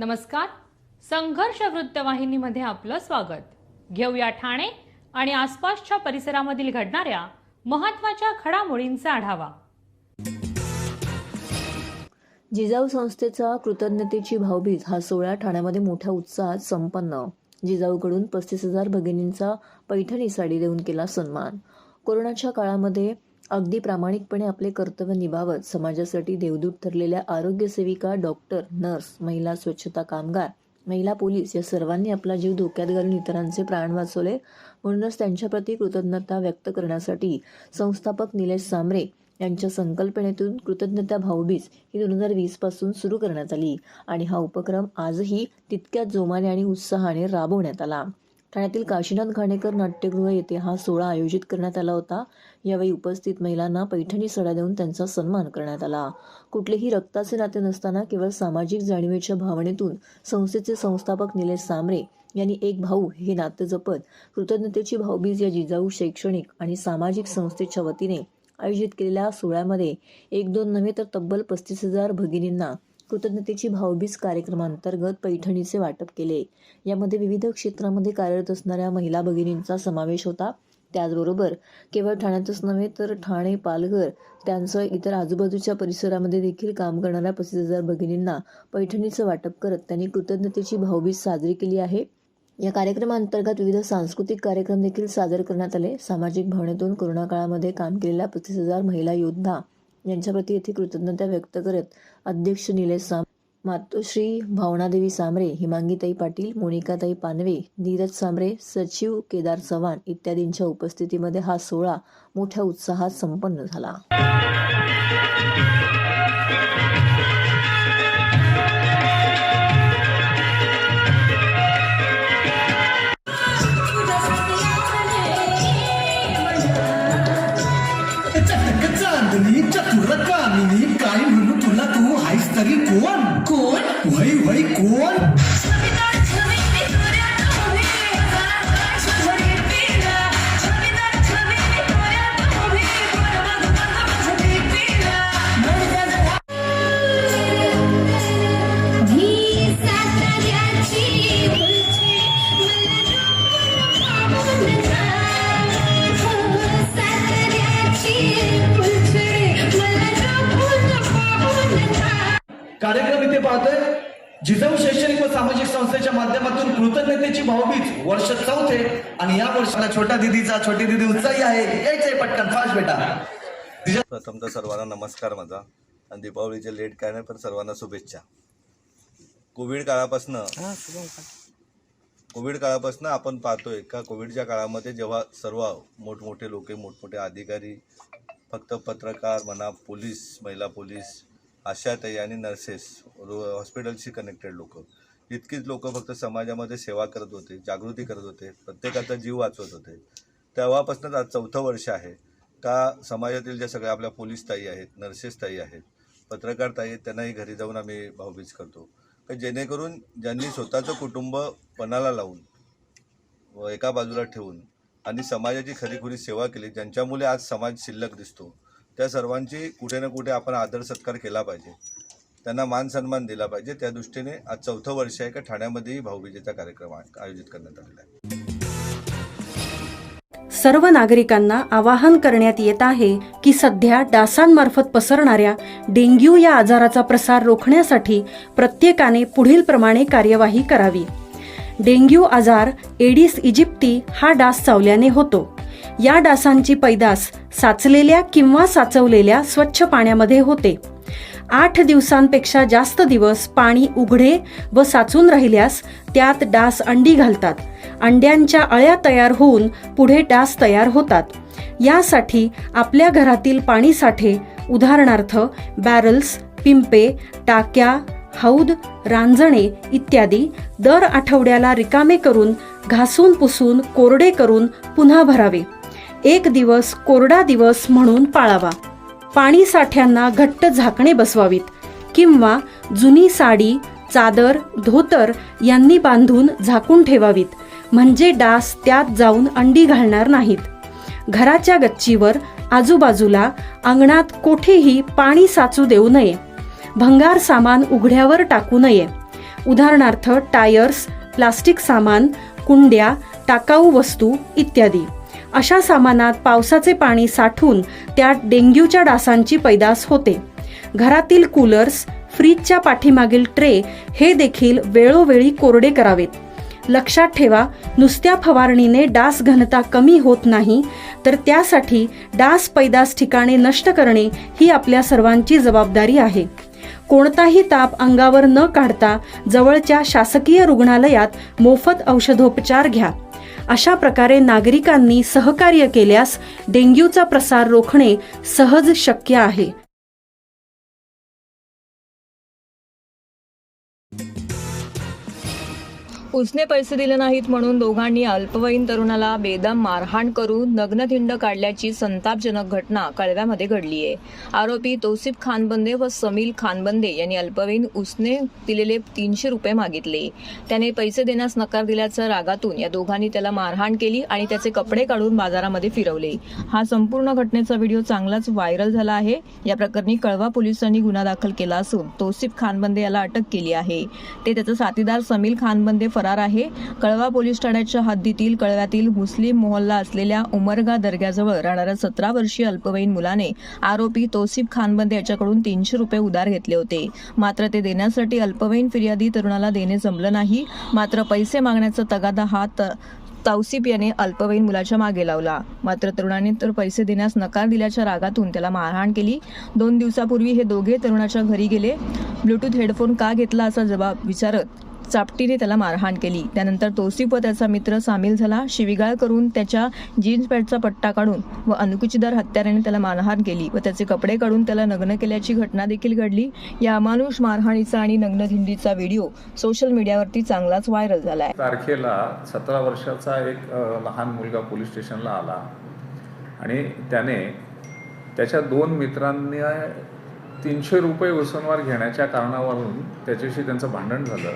नमस्कार. संघर्ष वृत्तवाहिनीमध्ये आपलं स्वागत. घेऊया ठाणे आणि आसपासच्या परिसरामधील घडणाऱ्या महत्त्वाच्या घडामोडींचा आढावा. जिजाऊ संस्थेचा कृतज्ञतेची भाऊबीज हा सोहळा ठाण्यामध्ये मोठ्या उत्साहात संपन्न. जिजाऊकडून 35,000 भगिनींचा पैठणी साडी देऊन केला सन्मान. कोरोनाच्या काळामध्ये अगदी प्रामाणिकपणे आपले कर्तव्य निभावत समाजासाठी देवदूत ठरलेल्या आरोग्य सेविका, डॉक्टर, नर्स, महिला स्वच्छता कामगार, महिला पोलीस या सर्वांनी आपला जीव धोक्यात घालून इतरांचे प्राण वाचवले. म्हणूनच त्यांच्याप्रती कृतज्ञता व्यक्त करण्यासाठी संस्थापक निलेश सांबरे यांच्या संकल्पनेतून कृतज्ञता भाऊबीज ही 2020 पासून सुरू करण्यात आली आणि हा उपक्रम आजही तितक्याच जोमाने आणि उत्साहाने राबवण्यात आला. ठाण्यातील काशीनाथ घाणेकर नाट्यगृह येथे हा सोहळा आयोजित करण्यात आला होता. यावेळी उपस्थित महिलांना पैठणी साड्या देऊन त्यांचा सन्मान करण्यात आला. कुठलेही रक्ताचे नाते नसताना केवळ सामाजिक जाणीवेच्या भावनेतून संस्थेचे संस्थापक निलेश सांबरे यांनी एक भाऊ हे नाते जपत कृतज्ञतेची भाऊबीज या जिजाऊ शैक्षणिक आणि सामाजिक संस्थेच्या वतीने आयोजित केलेल्या सोहळ्यामध्ये 1-2 नव्हे तर तब्बल 35,000 भगिनींना कृतज्ञतेची भाऊबीज कार्यक्रमांतर्गत पैठणीचे वाटप केले. यामध्ये विविध क्षेत्रामध्ये कार्यरत असणाऱ्या महिला भगिनींचा समावेश होता. त्याचबरोबर केवळ ठाण्यातच नव्हे तर ठाणे, पालघर त्यांसह इतर आजूबाजूच्या परिसरामध्ये देखील काम करणाऱ्या 35,000 भगिनींना पैठणीचं वाटप करत त्यांनी कृतज्ञतेची भाऊबीज साजरी केली आहे. या कार्यक्रमांतर्गत विविध सांस्कृतिक कार्यक्रम देखील सादर करण्यात आले. सामाजिक भावनेतून कोरोना काळामध्ये काम केलेल्या 35,000 महिला योद्धा यांच्याप्रती येथे कृतज्ञता व्यक्त करत अध्यक्ष निलेश सांबरे, मातोश्री भावनादेवी सांबरे, हिमांगीताई पाटील, मोनिकाताई पानवे, धीरज सांबरे, सचिव केदार चव्हाण इत्यादींच्या उपस्थितीमध्ये हा सोहळा मोठ्या उत्साहात संपन्न झाला. चतुरकामिनी काय म्हणू तुला, तू आहेस तरी कोण? कोण वय वय कोण? कार्यक्रम इथे पाहतोय जिजाऊ शैक्षणिक व सामाजिक संस्थेच्या माध्यमातून कृतज्ञतेची भाऊबीज वर्ष 4थे आणि या वर्षाला छोटी दीदी उत्साही आहे. यायचंय पटकन फास्ट बेटा. प्रथमतः सर्वांना नमस्कार माझा आणि दीपावलीचे लेट काय नाही पण सर्वांना शुभेच्छा. कोविड काळापासून आपण पाहतोय का कोविडच्या काळामध्ये जेव्हा सर्व मोठमोठे लोक, मोठमोठे अधिकारी, फक्त पत्रकार म्हणा, पोलीस, महिला पोलीस, आशाताई आणि नर्सेस, हॉस्पिटलशी कनेक्टेड लोक, इतकीच लोक फक्त समाजामध्ये सेवा करत होते, जागृती करत होते, प्रत्येकाचा जीव वाचवत होते. तेव्हापासूनच आज 4थं वर्ष आहे का समाजातील ज्या सगळ्या आपल्या पोलीस ताई आहेत, नर्सेस ताई आहेत, पत्रकार ताई आहेत, त्यांनाही घरी जाऊन आम्ही भाऊबीज करतो. तर जेणेकरून ज्यांनी स्वतःचं कुटुंब पणाला लावून एका बाजूला ठेवून आणि समाजाची खरीखुरी सेवा केली, ज्यांच्यामुळे आज समाज शिल्लक दिसतो, त्या सर्वांची कुठे ना कुठे आपण आदर सत्कार केला पाहिजे, त्यांना मान सन्मान दिला पाहिजे. त्या दृष्टीने आज 4थं वर्ष आहे का ठाण्यामध्येही भाऊबीजेचा कार्यक्रम आयोजित करण्यात आलेला आहे. सर्व नागरिकांना आवाहन करण्यात येत आहे की सध्या डासांमार्फत पसरणाऱ्या डेंग्यू या आजाराचा प्रसार रोखण्यासाठी प्रत्येकाने पुढील प्रमाणे कार्यवाही करावी. डेंग्यू आजार एडिस इजिप्ती हा डास चावल्याने होतो. या डासांची पैदास साचलेल्या किंवा साचवलेल्या स्वच्छ पाण्यामध्ये होते. 8 दिवसांपेक्षा जास्त दिवस पाणी उघडे व साचून राहिल्यास त्यात डास अंडी घालतात. अंड्यांच्या अळ्या तयार होऊन पुढे डास तयार होतात. यासाठी आपल्या घरातील पाणी साठे, उदाहरणार्थ बॅरल्स, पिंपे, टाक्या, हौद, रांजणे इत्यादी दर आठवड्याला रिकामे करून घासून पुसून कोरडे करून पुन्हा भरावे. 1 दिवस कोरडा दिवस म्हणून पाळावा. पाणी साठ्यांना घट्ट झाकणे बसवावीत किंवा जुनी साडी, चादर, धोतर यांनी बांधून झाकून ठेवावीत, म्हणजे डास त्यात जाऊन अंडी घालणार नाहीत. घराच्या गच्चीवर, आजूबाजूला, अंगणात कोठेही पाणी साचू देऊ नये. भंगार सामान उघड्यावर टाकू नये. उदाहरणार्थ टायर्स, प्लास्टिक सामान, कुंड्या, टाकाऊ वस्तू इत्यादी. अशा सामानात पावसाचे पाणी साठून त्यात डेंग्यूच्या डासांची पैदास होते. घरातील कूलर्स, फ्रीजच्या पाठीमागील ट्रे हे देखील वेळोवेळी कोरडे करावेत. लक्षात ठेवा, नुसत्या फवारणीने डास घनता कमी होत नाही, तर त्यासाठी डास पैदास ठिकाणे नष्ट करणे ही आपल्या सर्वांची जबाबदारी आहे. कोणताही ताप अंगावर न काढता जवळच्या शासकीय रुग्णालयात मोफत औषधोपचार घ्या. अशा प्रकारे नागरिकांनी सहकार्य केल्यास डेंग्यूचा प्रसार रोखणे सहज शक्य आहे. उसने पैसे दिले नाहीत म्हणून दोघांनी अल्पवयीन तरुणाला बेदम मारहाण करून नग्नधिंड काढल्याची संतापजनक घटना कळव्यामध्ये घडली आहे. आरोपी तौसिफ खानबंदे व समील खानबंदे यांनी अल्पवयीन उसने दिलेले 300 रुपये मागितले. त्याने पैसे देण्यास नकार दिल्याच्या रागातून या दोघांनी त्याला मारहाण केली आणि त्याचे कपडे काढून बाजारामध्ये फिरवले. हा संपूर्ण घटनेचा व्हिडिओ चांगलाच व्हायरल झाला आहे. या प्रकरणी कळवा पोलिसांनी गुन्हा दाखल केला असून तौसिफ खानबंदे याला अटक केली आहे. ते त्याचा साथीदार समील खानबंदे फरार आहे. कळवा पोलीस ठाण्याच्या हद्दीतील कळव्यातील मुस्लिम मोहल्ला असलेल्या उमरगा दर्ग्याजवळ राहणाऱ्या 17 वर्षीय अल्पवयीन मुलाने आरोपी तौसिफ खानबंदे याच्याकडून 300 रुपये उधार घेतले होते. मात्र ते देण्यासाठी अल्पवयीन फिर्यादी तरुणाला देणे जमलं नाही. मात्र पैसे मागण्याचा तगादा हा तौसिफ याने अल्पवयीन मुलाच्या मागे लावला. मात्र तरुणाने तर पैसे देण्यास नकार दिल्याच्या रागातून त्याला मारहाण केली. 2 दिवसापूर्वी हे दोघे तरुणाच्या घरी गेले. ब्लूटूथ हेडफोन का घेतला असा जबाब विचारत चापटीने त्याला मारहाण केली. त्यानंतर तौसिफ व त्याचा मित्र सामील झाला. शिवीगाळ करून त्याच्या जीन्स पॅन्टचा पट्टा काढून व अणकुचीदार हत्याराने त्याला मारहाण केली व त्याचे कपडे काढून त्याला नग्न केल्याची घटना देखील घडली. या अमानुष मारहाणीचा आणि नग्नधिंडीचा व्हिडिओ सोशल मीडियावरती चांगलाच व्हायरल झाला आहे. तारखेला 17 वर्षाचा एक लहान मुलगा पोलीस स्टेशनला आला आणि त्याने त्याच्या 2 मित्रांनी 300 रुपये उसनवार घेण्याच्या कारणावरून त्याच्याशी त्यांचं भांडण झालं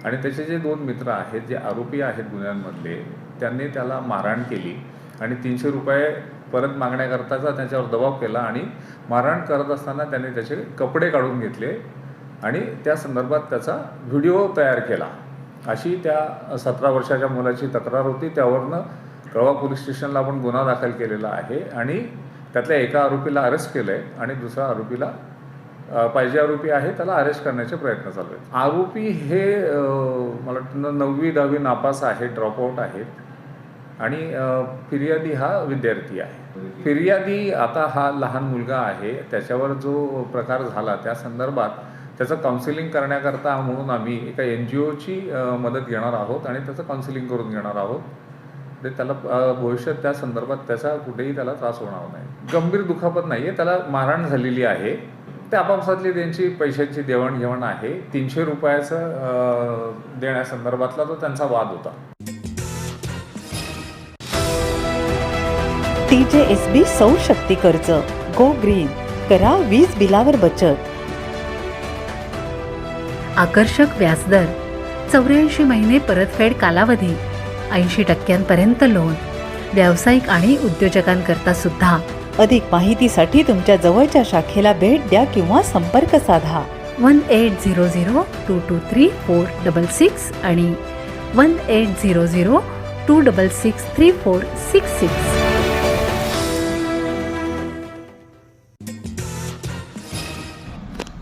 आणि त्याचे जे 2 मित्र आहेत, जे आरोपी आहेत गुन्ह्यांमधले, त्यांनी त्याला मारहाण केली आणि 300 रुपये परत मागण्याकरताचा त्याच्यावर दबाव केला आणि मारहाण करत असताना त्याने त्याचे कपडे काढून घेतले आणि त्या संदर्भात त्याचा व्हिडिओ तयार केला. अशी त्या 17 वर्षाच्या मुलाची तक्रार होती. त्यावरनं कळवा पोलीस स्टेशनला आपण गुन्हा दाखल केलेला आहे आणि त्यातल्या एका आरोपीला अरेस्ट केलं आहे आणि दुसऱ्या आरोपीला पाहिजे आरोपी आहे त्याला अरेस्ट करण्याचे प्रयत्न चालू आहेत. आरोपी हे मला वाटतं 9वी 10वी नापास आहे, ड्रॉपआउट आहेत आणि फिर्यादी हा विद्यार्थी आहे. फिर्यादी आता हा लहान मुलगा आहे. त्याच्यावर जो प्रकार झाला त्या संदर्भात त्याचं काउन्सिलिंग करण्याकरता म्हणून आम्ही एका NGOची मदत घेणार आहोत आणि त्याचं काउन्सिलिंग करून घेणार आहोत. ते त्याला भविष्यात त्या संदर्भात त्याचा कुठेही त्याला त्रास होणार नाही. गंभीर दुखापत नाही आहे, त्याला मारहाण झालेली आहे. त्या आपापसातली त्यांची पैशांची देवाणघेवाण आहे. 300 रुपयाचं देण्यासंदर्भातला तो त्यांचा वाद होता. TJSB सौरशक्ती कर्ज गो ग्रीन, करा वीज बिलावर बचत. आकर्षक व्याजदर, 84 महिने परतफेड कालावधी, 80% लोन, व्यावसायिक आणि उद्योजकांकरता सुद्धा. अधिक माहितीसाठी तुमच्या जवळच्या शाखेला भेट द्या किंवा संपर्क साधा. 1800-223-466 आणि 1800-266-3466.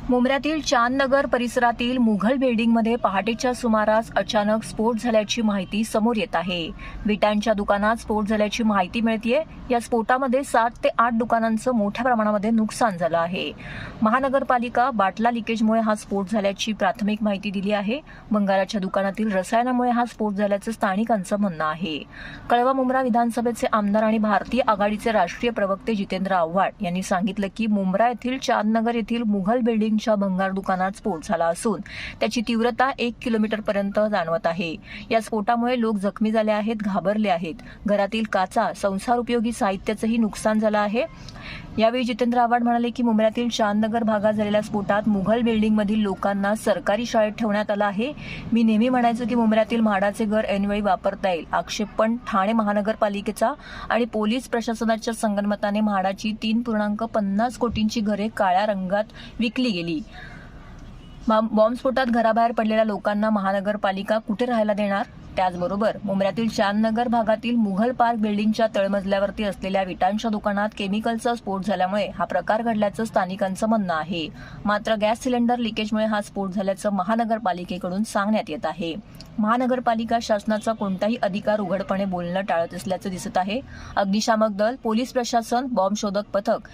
मुंब्र्यातील चांदनगर परिसरातील मुघल बिल्डिंगमध्ये पहाटेच्या सुमारास अचानक स्फोट झाल्याची माहिती समोर येत आहे. विटांच्या दुकानात स्फोट झाल्याची माहिती मिळतेय. या स्फोटामध्ये 7 ते 8 दुकानांचं मोठ्या प्रमाणामध्ये नुकसान झालं आहे. महानगरपालिका बाटला लिकेजमुळे हा स्फोट झाल्याची प्राथमिक माहिती दिली आहे. बंगाराच्या दुकानातील रसायनामुळे हा स्फोट झाल्याचं स्थानिकांचं म्हणणं आहे. कळवा मुंब्रा विधानसभेचे आमदार आणि भारतीय आघाडीचे राष्ट्रीय प्रवक्ते जितेंद्र आव्हाड यांनी सांगितलं की मुंब्रा येथील चांदनगर येथील मुघल बिल्डिंग भंगार दुकानात स्फोट झाला असून त्याची तीव्रता 1 किलोमीटरपर्यंत जाणवत आहे. या स्फोटामुळे लोक जखमी झाले आहेत, घाबरले आहेत. घरातील काचा, संसार उपयोगी साहित्याचंही नुकसान झालं आहे. यावेळी जितेंद्र आव्हाड म्हणाले की मुंब्र्यातील चांदनगर भागात झालेल्या स्फोटात मुघल बिल्डिंगमधील लोकांना सरकारी शाळेत ठेवण्यात आलं आहे. मी नेहमी म्हणायचो की मुंब्र्यातील म्हाडाचे घर ऐनवेळी वापरता येईल. आक्षेप पण ठाणे महानगरपालिकेचा आणि पोलीस प्रशासनाच्या संगनमताने म्हाडाची 3.50 कोटींची घरे काळ्या रंगात विकली गेली. बॉम्बस्फोटात घराबाहेर पडलेल्या लोकांना महानगरपालिका कुठे राहायला देणार? त्याचबरोबर मुंब्र्यातील शाननगर भागातील मुघल पार्क बिल्डिंगच्या तळमजल्यावरती असलेल्या विटांच्या दुकानात केमिकलचा स्फोट झाल्यामुळे हा प्रकार घडल्याचं स्थानिकांचं म्हणणं आहे. मात्र गॅस सिलेंडर लिकेजमुळे हा स्फोट झाल्याचं महानगरपालिकेकडून सांगण्यात येत आहे. महानगरपालिका शासनाचा कोणताही अधिकार उघडपणे बोलणं टाळत असल्याचं दिसत आहे. अग्निशामक दल, पोलीस प्रशासन, बॉम्ब शोधक पथक,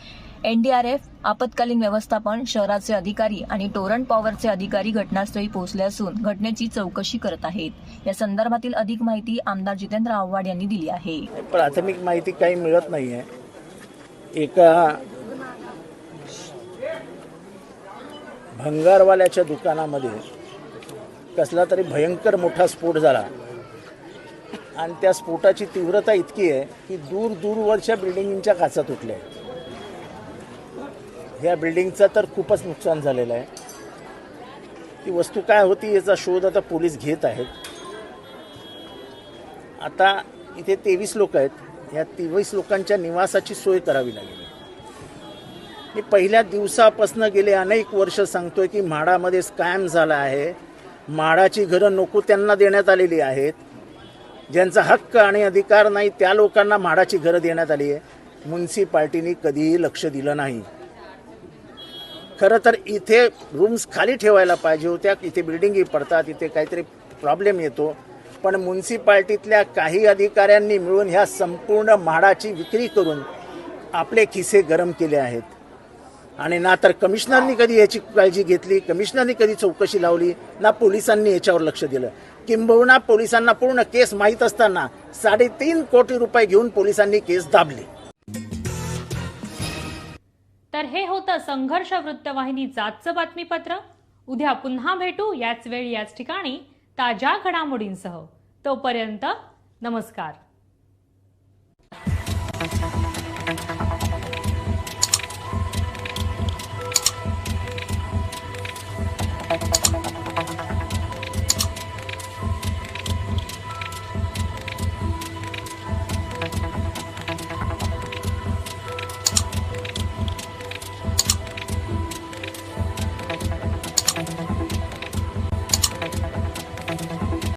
NDRF, आपत्कालीन व्यवस्थापन, शहराचे अधिकारी आणि टोरंट पॉवरचे अधिकारी घटनास्थळी पोहोचले असून घटनेची चौकशी करत आहेत. या संदर्भातील अधिक माहिती आमदार जितेंद्र आव्हाड यांनी दिली आहे. प्राथमिक माहिती काही मिळत नाहीये. एका भंगारवाल्याच्या दुकानामध्ये कसला तरी भयंकर मोठा स्फोट झाला आणि त्या स्फोटाची तीव्रता इतकी आहे की दूरवरच्या बिल्डिंगच्या काचा तुटल्या. ह्या बिल्डिंगचं तर खूपच नुकसान झालेलं आहे. ती वस्तू काय होती याचा शोध आता पोलीस घेत आहेत. आता इथे 23 लोक आहेत. ह्या 23 लोकांच्या निवासाची सोय करावी लागेल. मी पहिल्या दिवसापासून गेले अनेक वर्ष सांगतोय की म्हाडामध्ये स्कॅम झाला आहे. म्हाडाची घरं नको त्यांना देण्यात आलेली आहेत. ज्यांचा हक्क आणि अधिकार नाही त्या लोकांना म्हाडाची घरं देण्यात आली आहे. म्युन्सिपाल्टीने कधीही लक्ष दिलं नाही. खरं तर इथे रूम्स खाली ठेवायला पाहिजे होत्या. इथे बिल्डिंगी पडतात, इथे काहीतरी प्रॉब्लेम येतो. पण म्युन्सिपाल्टीतल्या काही अधिकाऱ्यांनी मिळून ह्या संपूर्ण म्हाडाची विक्री करून आपले खिसे गरम केले आहेत. आणि ना तर कमिशनरनी कधी याची काळजी घेतली, कमिशनरनी कधी चौकशी लावली, ना पोलिसांनी याच्यावर लक्ष दिलं. किंबहुना पोलिसांना पूर्ण केस माहीत असताना 3.5 कोटी रुपये घेऊन पोलिसांनी केस दाबली. तर हे होतं संघर्ष वृत्तवाहिनीचं आजचं बातमीपत्र. उद्या पुन्हा भेटू याच वेळी याच ठिकाणी ताज्या घडामोडींसह. तोपर्यंत नमस्कार.